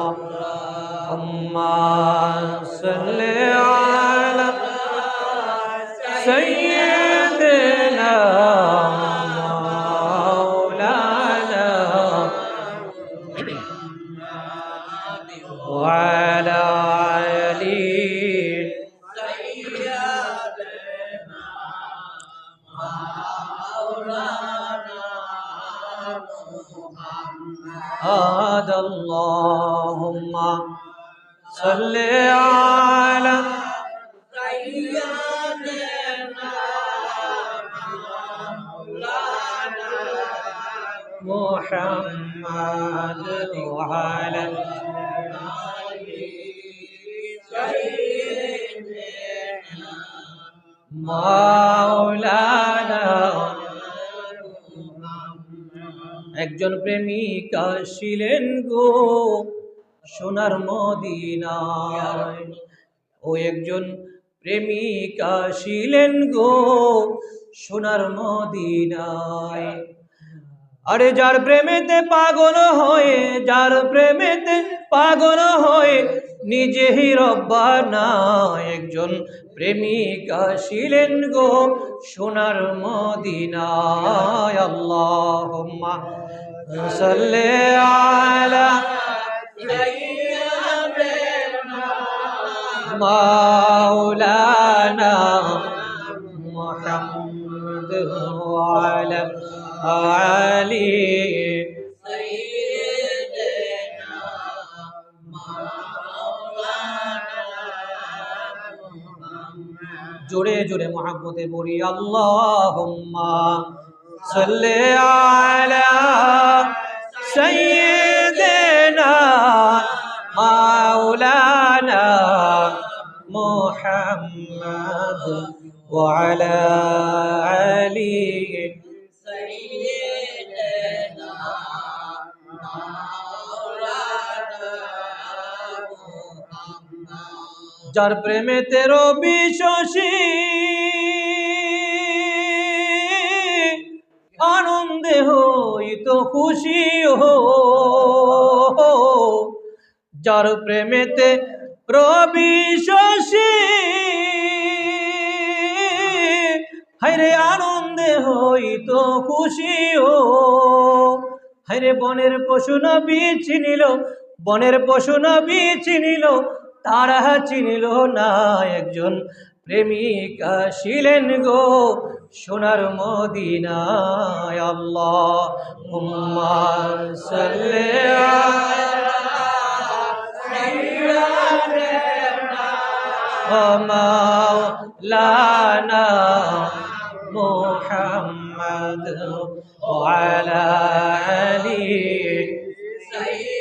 اللهم صل على سيدنا مولانا وعلى آله هذا اللهم صل على سيدنا محمد وعلى মাওলানা। একজন প্রেমিক আসিলেন গো সোনার মদিনায়, ও একজন প্রেমিক আসিলেন গো সোনার মদিনায়। আরে যার প্রেমেতে পাগল হয়ে, যার প্রেমেতে পাগল হয়ে নিজেই রব্বানা, একজন প্রেমিক আসিলেন গো সোনার মদিনায়। আল্লাহুম্মা সাল্লি আলা সাইয়্যিদিনা মাওলানা মুহাম্মদ ওয়া আলা আলি সাইয়্যিদিনা মাওলানা। জোরে জোরে মুহাব্বতে পড়ি আল্লাহুম্মা সাল্লি আলা সাইয়্যিদিনা মাওলানা মুহাম্মদ ওয়া আলা আলি সাইয়্যিদিনা মাওলানা মুহাম্মদ। যার প্রেমেতে রবি শশী আনন্দে হইত খুশি হো, যার প্রেমেতে রবি শশী হায়রে আনন্দে হইত খুশি হো। হায়রে বনের পশু নবী চিনিল, বনের পশু নবী চিনিল, তারা চিনিল না, একজন প্রেমিক আসিলেন গো সোনার মদিনায়। আল্লাহুম্মা সাল্লি আলা সাইয়্যিদিনা মাওলানা মুহাম্মদ ওয়া আলা আলি সাইয়্যিদিনা